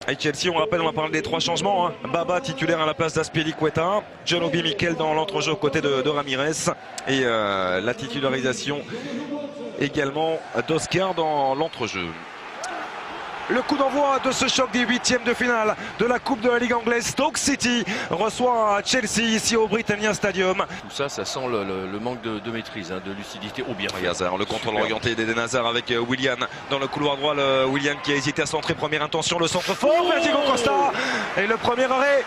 Et Chelsea, on rappelle, on va parler des 3 changements. Baba titulaire à la place d'Azpilicueta, John Obi Mikel dans l'entrejeu aux côtés de Ramirez. Et la titularisation également d'Oscar dans l'entrejeu. Le coup d'envoi de ce choc des 8e de finale de la Coupe de la Ligue anglaise. Stoke City reçoit Chelsea ici au Britannia Stadium. Tout ça, ça sent le manque de maîtrise, de lucidité ou bien. Et Hazard, le contrôle orienté d'Eden Hazard avec Willian dans le couloir droit. Willian qui a hésité à centrer, première intention, le centre fort vers Diego Costa. Et le premier arrêt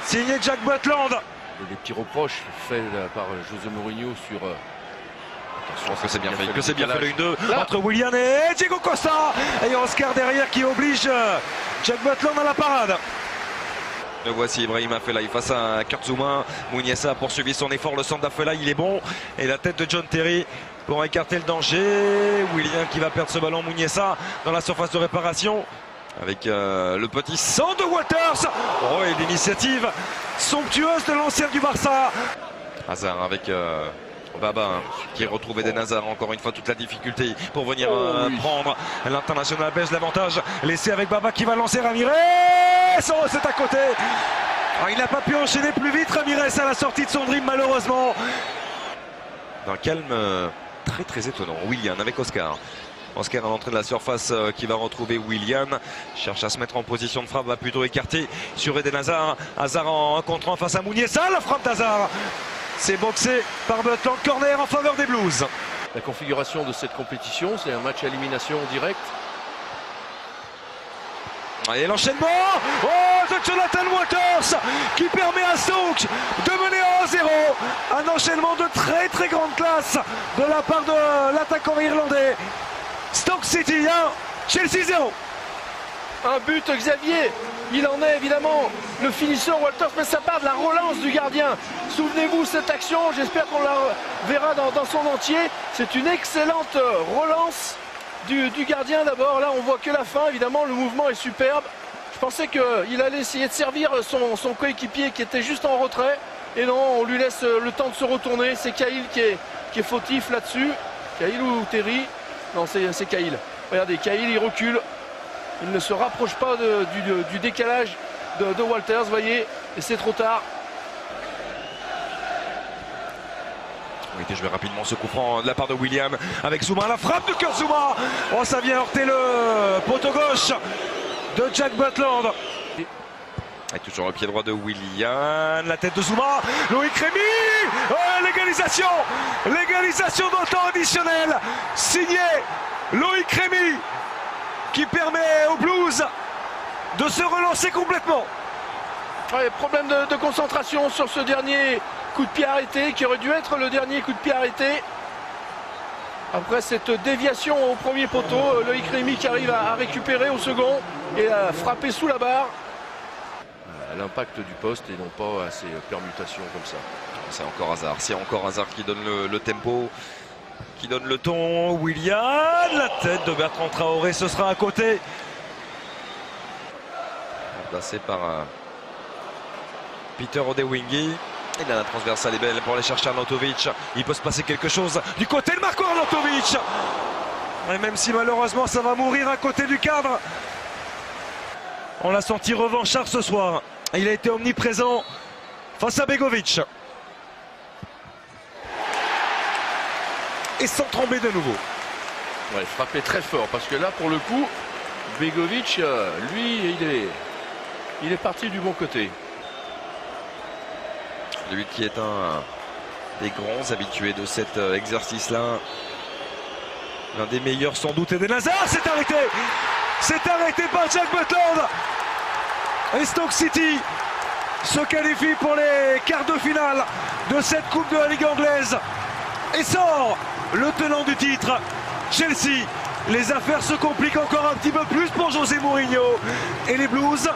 signé Jack Butland. Et des petits reproches faits par José Mourinho sur... Je pense que c'est bien fait, le 1-2 entre Willian et Diego Costa. Et Oscar derrière qui oblige Jack Butland à la parade. Le voici Ibrahim Afellay face à Kurt Zouma. Muniesa a poursuivi son effort, le centre d'Afellay il est bon. Et la tête de John Terry pour écarter le danger. Willian qui va perdre ce ballon, Muniesa dans la surface de réparation. Avec le petit centre de Walters. Oh, et l'initiative somptueuse de l'ancien du Barça. Hazard avec... Baba qui retrouve Eden Hazard, encore une fois toute la difficulté pour venir prendre l'international belge, l'avantage laissé avec Baba qui va lancer Ramirez. Oh, c'est à côté. Il n'a pas pu enchaîner plus vite Ramirez à la sortie de son dream malheureusement. D'un calme très étonnant. Willian avec Oscar. Oscar à l'entrée de la surface qui va retrouver Willian. Cherche à se mettre en position de frappe, va plutôt écarter sur Eden Hazard. Hazard en 1 contre 1 face à Muniesa. La frappe d'Hazard. C'est boxé par Butland, corner en faveur des Blues. La configuration de cette compétition, c'est un match à élimination directe. Et l'enchaînement de Jonathan Walters qui permet à Stoke de mener 1-0. Un enchaînement de très grande classe de la part de l'attaquant irlandais. Stoke City 1, Chelsea 0. Un but, Xavier, il en est évidemment le finisseur Walters, mais ça part de la relance du gardien. Souvenez-vous cette action, j'espère qu'on la verra dans son entier. C'est une excellente relance du gardien d'abord. Là on voit que la fin, évidemment le mouvement est superbe. Je pensais qu'il allait essayer de servir son coéquipier qui était juste en retrait. Et non, on lui laisse le temps de se retourner. C'est Cahill qui est fautif là-dessus. Cahill ou Terry? Non, c'est Cahill. Regardez, Cahill il recule. Il ne se rapproche pas du décalage de Walters, vous voyez, et c'est trop tard. Il était joué rapidement ce coup franc de la part de William avec Zouma, la frappe de Kurt Zouma. Oh, ça vient heurter le poteau gauche de Jack Butland. Et toujours le pied droit de William, la tête de Zouma, Loïc Rémy, l'égalisation dans le temps additionnel, signé Loïc Rémy, qui permet aux Blues de se relancer complètement. Ouais, problème de concentration sur ce dernier coup de pied arrêté, qui aurait dû être le dernier coup de pied arrêté. Après cette déviation au premier poteau, Loïc Rémy qui arrive à récupérer au second et à frapper sous la barre. L'impact du poste et non pas à ces permutations comme ça. C'est encore Hazard, qui donne le tempo, qui donne le ton. William, la tête de Bertrand Traoré, ce sera à côté. Remplacé par Peter Odewingie. Et là la transversale est belle pour aller chercher Arnautovic. Il peut se passer quelque chose du côté de Marco Arnautovic. Et même si malheureusement ça va mourir à côté du cadre. On l'a senti revanchard ce soir. Il a été omniprésent face à Begovic. Et sans trembler de nouveau. Ouais, frappé très fort parce que là pour le coup Begovic lui il est parti du bon côté. Lui qui est un des grands habitués de cet exercice là, l'un des meilleurs sans doute. Eden Hazard s'est arrêté par Jack Butland. Et Stoke City se qualifie pour les quarts de finale de cette Coupe de la Ligue anglaise et sort le tenant du titre, Chelsea. Les affaires se compliquent encore un petit peu plus pour José Mourinho et les Blues